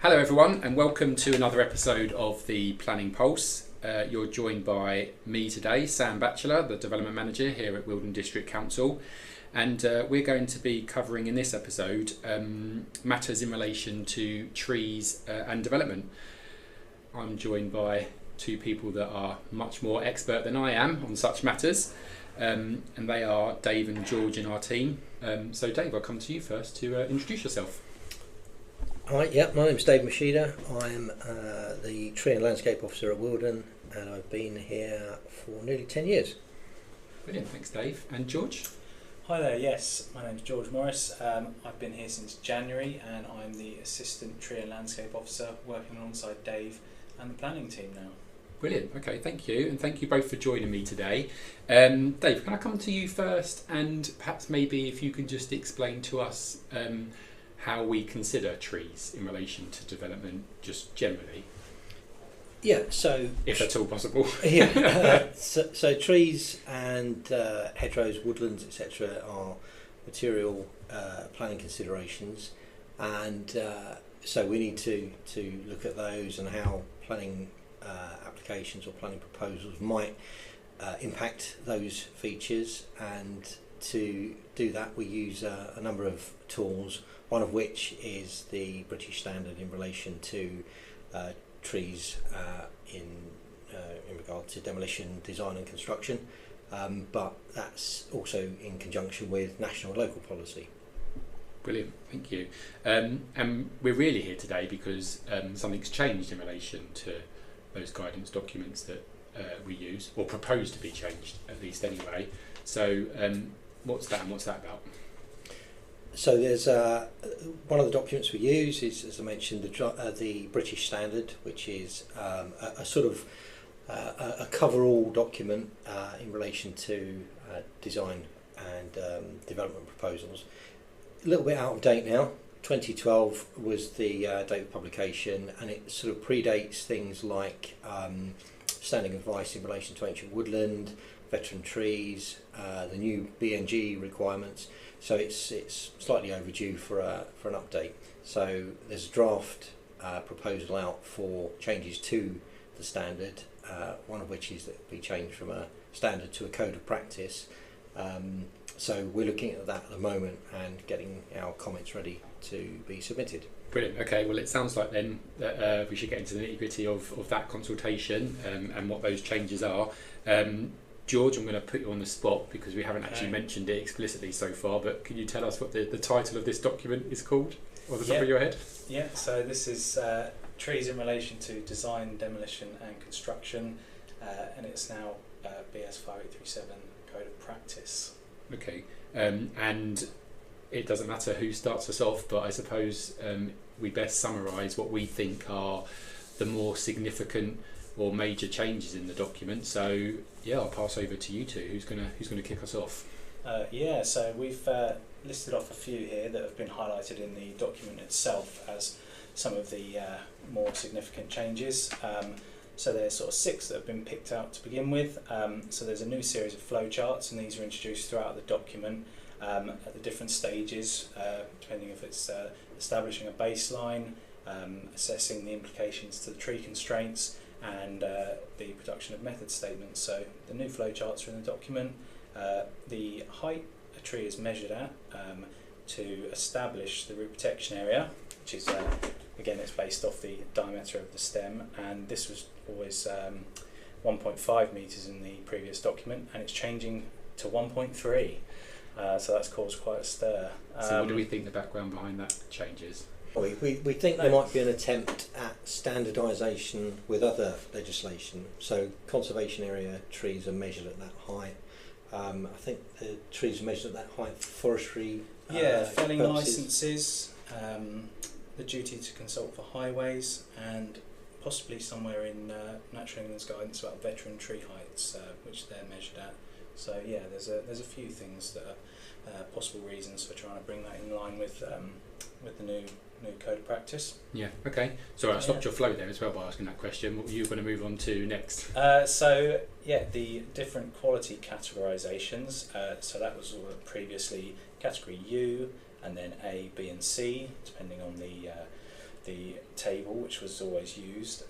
Hello everyone and welcome to another episode of the Planning Pulse. You're joined by me today, Sam Batchelor, the Development Manager here at Wilton District Council, and we're going to be covering in this episode matters in relation to trees and development. I'm joined by two people that are much more expert than I am on such matters, and they are Dave and George in our team. So Dave, I'll come to you first to introduce yourself. Hi, my name's Dave Massheder. I'm the Tree and Landscape Officer at Wilton, and I've been here for nearly 10 years. Brilliant, thanks Dave. And George? Hi there, yes, my name's George Morris. I've been here since January and I'm the Assistant Tree and Landscape Officer working alongside Dave and the planning team now. Brilliant, okay, thank you, and thank you both for joining me today. Dave, can I come to you first, and perhaps maybe if you can just explain to us how we consider trees in relation to development, just generally. Yeah, so... if at all possible. So trees and hedgerows, woodlands, etc. are material planning considerations, and so we need to look at those and how planning applications or planning proposals might impact those features, and to do that we use a number of tools, one of which is the British standard in relation to trees in regard to demolition, design and construction, but that's also in conjunction with national and local policy. Brilliant, thank you. And we're really here today because something's changed in relation to those guidance documents that we use, or propose to be changed at least anyway. So what's that and what's that about? So there's one of the documents we use is, as I mentioned, the British Standard, which is a sort of a cover-all document in relation to design and development proposals. A little bit out of date now. 2012 was the date of publication, and it sort of predates things like standing advice in relation to ancient woodland, veteran trees, the new BNG requirements. So it's slightly overdue for an update. So there's a draft proposal out for changes to the standard, one of which is that it be changed from a standard to a code of practice. So we're looking at that at the moment and getting our comments ready to be submitted. Brilliant. Okay, well it sounds like then that we should get into the nitty-gritty of that consultation and what those changes are. George, I'm going to put you on the spot because we haven't actually mentioned it explicitly so far, but can you tell us what the title of this document is called, off the top of your head? Yeah, so this is Trees in Relation to Design, Demolition and Construction, and it's now BS 5837 Code of Practice. Okay, and it doesn't matter who starts us off, but I suppose we best summarise what we think are the more significant or major changes in the document. So yeah, I'll pass over to you two. Who's gonna kick us off? So we've listed off a few here that have been highlighted in the document itself as some of the more significant changes. So there's sort of 6 that have been picked out to begin with. So there's a new series of flowcharts, and these are introduced throughout the document at the different stages, depending if it's establishing a baseline, assessing the implications to the tree constraints, and the production of method statements. So the new flowcharts are in the document. The height a tree is measured at to establish the root protection area, which is again, it's based off the diameter of the stem, and this was always 1.5 metres in the previous document, and it's changing to 1.3. So that's caused quite a stir. So what do we think the background behind that change is? We think there might be an attempt at standardisation with other legislation. So conservation area trees are measured at that height. I think the trees are measured at that height for forestry felling purposes. licences, the duty to consult for highways, and possibly somewhere in Natural England's guidance about veteran tree heights, which they're measured at. So yeah, there's a few things that are possible reasons for trying to bring that in line with the new code of practice. Yeah, okay. So I stopped your flow there as well by asking that question. What were you going to move on to next? So the different quality categorisations. So that was previously category U, and then A, B and C, depending on the table, which was always used.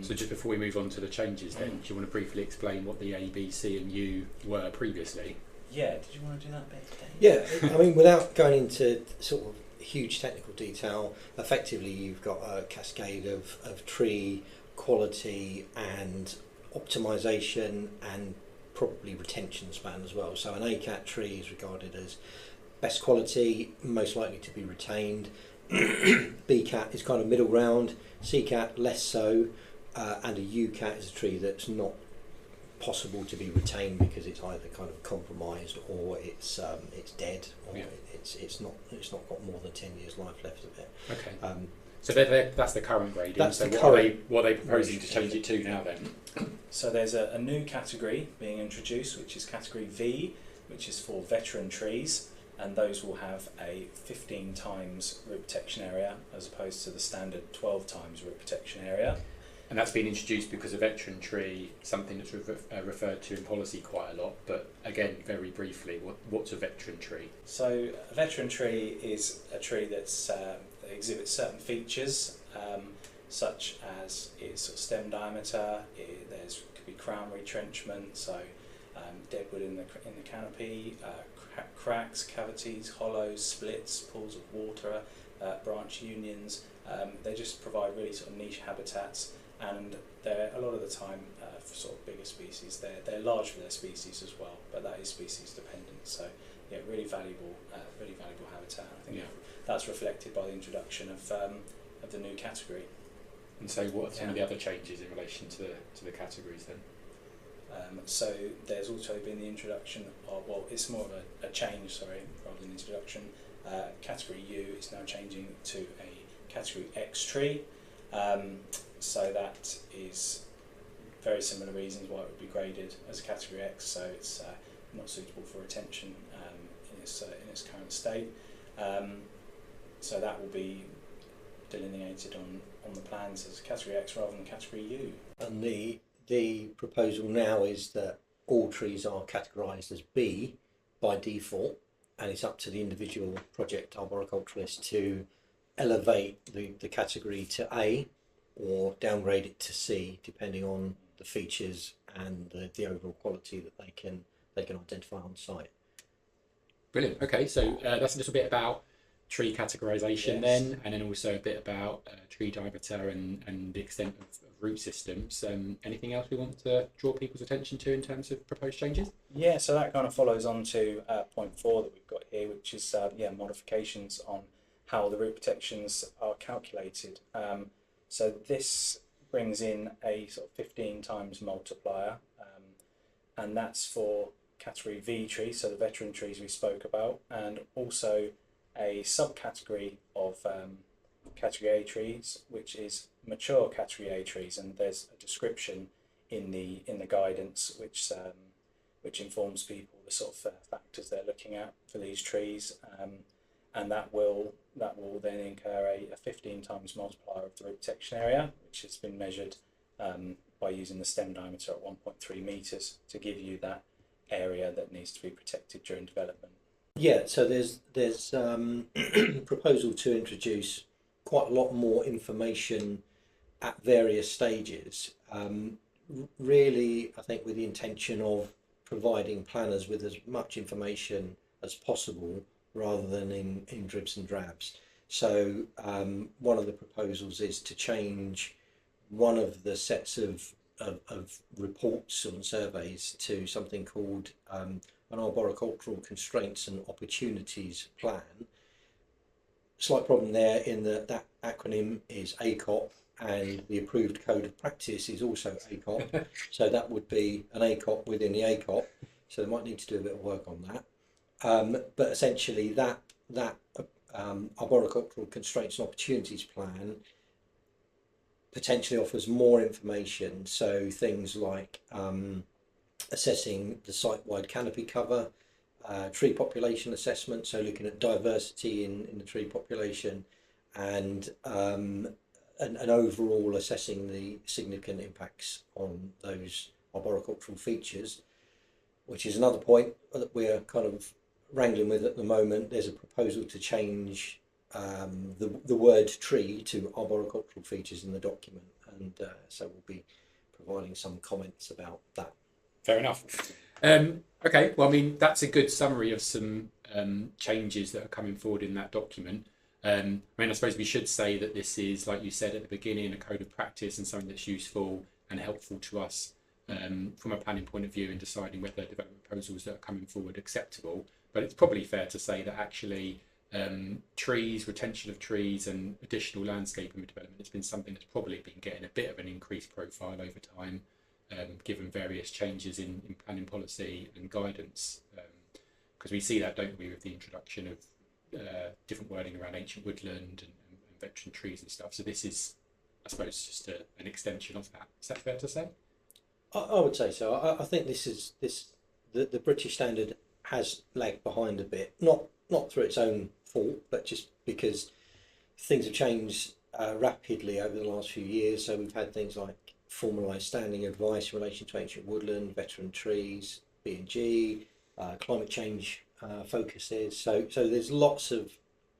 So just before we move on to the changes then, do you want to briefly explain what the A, B, C and U were previously? Yeah, did you want to do that bit, Dave? Yeah, I mean, without going into sort of huge technical detail, effectively you've got a cascade of tree quality and optimization and probably retention span as well. So an ACAT tree is regarded as best quality, most likely to be retained. BCAT is kind of middle ground, CCAT less so, and a UCAT is a tree that's not possible to be retained because it's either kind of compromised or it's dead, or it's not got more than 10 years life left of it. Okay. So that's the current grading. That's so the what are they proposing to change it to now then? So there's a new category being introduced, which is category V, which is for veteran trees, and those will have a 15 times root protection area as opposed to the standard 12 times root protection area. And that's been introduced because a veteran tree, something that's referred to in policy quite a lot, but again, very briefly, what's a veteran tree? So a veteran tree is a tree that's, that exhibits certain features, such as its sort of stem diameter, could be crown retrenchment, so dead wood in the canopy, cracks, cavities, hollows, splits, pools of water, branch unions. They just provide really sort of niche habitats, and they're a lot of the time for sort of bigger species. They're large for their species as well, but that is species dependent. So yeah, really valuable habitat. I think that's reflected by the introduction of the new category. And so what are some of the other changes in relation to the categories then? So there's also been the introduction of, well, it's more of a change, sorry, rather than introduction. Category U is now changing to a category X tree. So that is very similar reasons why it would be graded as a category X. So it's not suitable for retention in its current state. So that will be delineated on the plans as category X rather than category U. And the proposal now is that all trees are categorised as B by default, and it's up to the individual project arboriculturalist to elevate the category to A or downgrade it to C, depending on the features and the overall quality that they can identify on site. Brilliant. Okay, so that's a little bit about tree categorisation then, and then also a bit about tree diameter and the extent of root systems. Anything else we want to draw people's attention to in terms of proposed changes? Yeah, so that kind of follows on to point 4 that we've got here, which is modifications on how the root protections are calculated. So this brings in a sort of 15 times multiplier, and that's for category V trees, so the veteran trees we spoke about, and also a subcategory of category A trees, which is mature category A trees, and there's a description in the guidance which informs people the sort of factors they're looking at for these trees, and that will then incur a 15 times multiplier of the root protection area, which has been measured by using the stem diameter at 1.3 meters to give you that area that needs to be protected during development. Yeah, so there's proposal to introduce quite a lot more information at various stages. Really, I think with the intention of providing planners with as much information as possible rather than in dribs and drabs. So one of the proposals is to change one of the sets of reports and surveys to something called an arboricultural constraints and opportunities plan. Slight problem there in that acronym is ACOP, and the approved code of practice is also ACOP. So that would be an ACOP within the ACOP. So they might need to do a bit of work on that. But essentially that arboricultural constraints and opportunities plan potentially offers more information. So things like assessing the site-wide canopy cover, tree population assessment, so looking at diversity in the tree population, and overall assessing the significant impacts on those arboricultural features, which is another point that we're kind of wrangling with at the moment. There's a proposal to change the word tree to arboricultural features in the document, and so we'll be providing some comments about that. Fair enough. Okay, well, I mean, that's a good summary of some changes that are coming forward in that document. I mean, I suppose we should say that this is, like you said at the beginning, a code of practice and something that's useful and helpful to us from a planning point of view in deciding whether development proposals that are coming forward are acceptable. But it's probably fair to say that actually trees, retention of trees and additional landscaping development has been something that's probably been getting a bit of an increased profile over time, given various changes in planning policy and guidance. Because we see that, don't we, with the introduction of different wording around ancient woodland and veteran trees and stuff. So this is, I suppose, just an extension of that. Is that fair to say? I would say so. I think the British standard has lagged behind a bit, not through its own fault, but just because things have changed rapidly over the last few years. So we've had things like formalised standing advice in relation to ancient woodland, veteran trees, B&G, climate change focuses. So there's lots of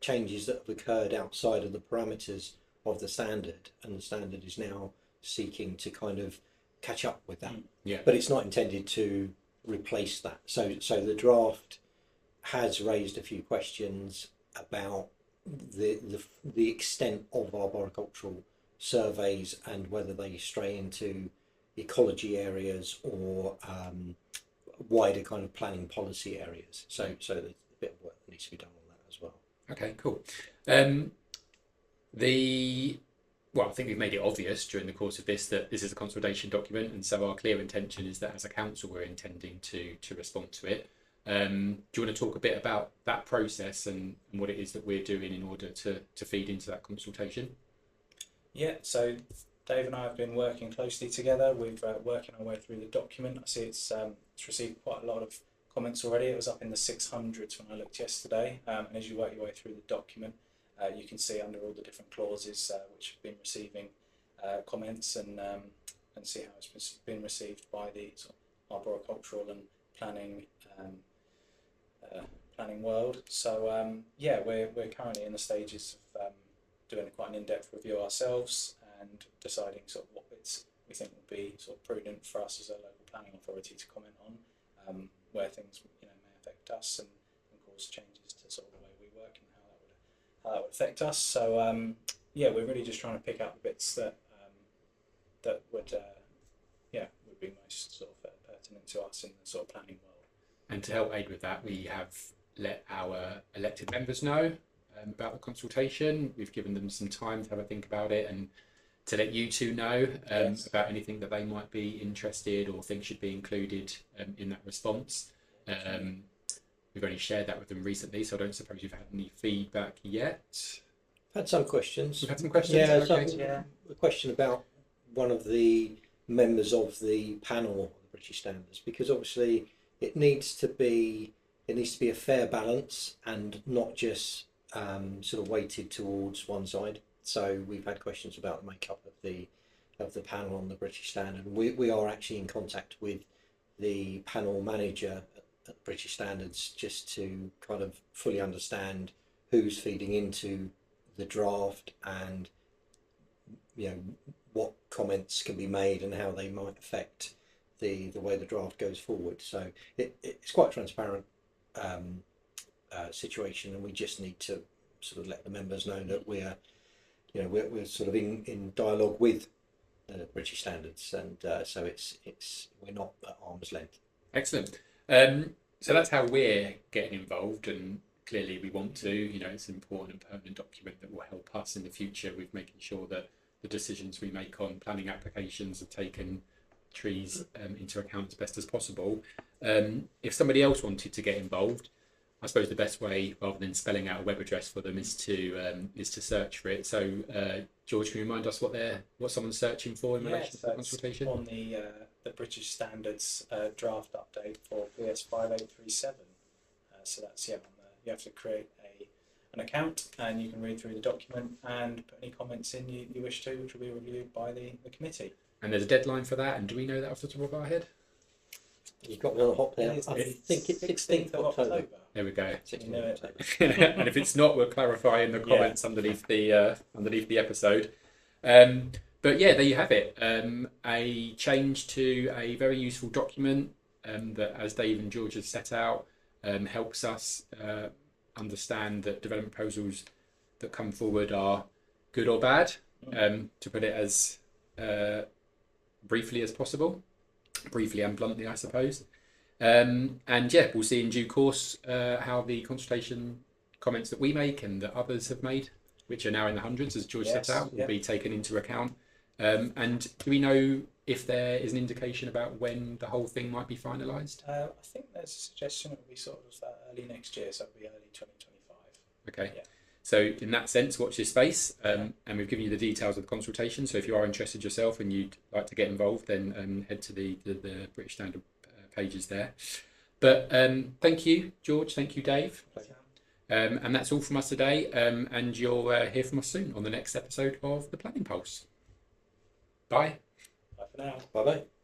changes that have occurred outside of the parameters of the standard, and the standard is now seeking to kind of catch up with that. Yeah. But it's not intended to replace that. So the draft has raised a few questions about the extent of arboricultural surveys and whether they stray into ecology areas or wider kind of planning policy areas. So there's a bit of work that needs to be done on that as well. Okay, cool. Well, I think we've made it obvious during the course of this that this is a consultation document, and so our clear intention is that as a council we're intending to respond to it. Do you want to talk a bit about that process and what it is that we're doing in order to feed into that consultation? Yeah, so Dave and I have been working closely together. We've working our way through the document. I see it's received quite a lot of comments already. It was up in the 600s when I looked yesterday. And as you work your way through the document, you can see under all the different clauses which have been receiving comments and see how it's been received by the sort of arboricultural and planning world. So yeah, we're currently in the stages of doing quite an in-depth review ourselves and deciding sort of what bits we think would be sort of prudent for us as a local planning authority to comment on, where things may affect us and cause changes to sort of the way we work and how that would affect us. So yeah, we're really just trying to pick out the bits that would be most sort of pertinent to us in the sort of planning world. And to help aid with that, we have let our elected members know about the consultation. We've given them some time to have a think about it and to let you two know Yes. about anything that they might be interested or think should be included in that response. We've only shared that with them recently, so I don't suppose you've had any feedback yet. Had some questions. We've had some questions. Yeah, Okay. a question about one of the members of the panel of the British Standards, because obviously it needs to be a fair balance and not just sort of weighted towards one side. So we've had questions about the makeup of the panel on the British Standard. We are actually in contact with the panel manager at British Standards just to kind of fully understand who's feeding into the draft and what comments can be made and how they might affect the way the draft goes forward. So it's quite a transparent situation, and we just need to sort of let the members know that we're sort of in dialogue with British Standards, and so we're not at arm's length. Excellent. So that's how we're getting involved, and clearly we want to. It's an important and permanent document that will help us in the future with making sure that the decisions we make on planning applications have taken trees into account as best as possible. If somebody else wanted to get involved, I suppose the best way, rather than spelling out a web address for them, is to search for it. So, George, can you remind us what someone's searching for in relation to the consultation? On the British Standards draft update for PS 5837. So that's you have to create an account, and you can read through the document and put any comments in you wish to, which will be reviewed by the committee. And there's a deadline for that, and do we know that off the top of our head? You've got me on the hop there. It is I the think it's 16th of October. There we go. 16th You know of it. October. And if it's not, we'll clarify in the Yeah. comments underneath the episode. But yeah, there you have it. A change to a very useful document that, as Dave and George have set out, helps us understand that development proposals that come forward are good or bad, to put it as briefly as possible, briefly and bluntly, I suppose. And yeah, we'll see in due course how the consultation comments that we make and that others have made, which are now in the hundreds, as George set out, will be taken into account. And do we know if there is an indication about when the whole thing might be finalised? I think there's a suggestion it will be sort of early next year, so it'll be early 2025. Okay. Yeah. So in that sense, watch this space, and we've given you the details of the consultation. So if you are interested yourself and you'd like to get involved, then head to the British Standard pages there. But thank you, George. Thank you, Dave. And that's all from us today. And you'll hear from us soon on the next episode of the Planning Pulse. Bye. Bye for now. Bye bye.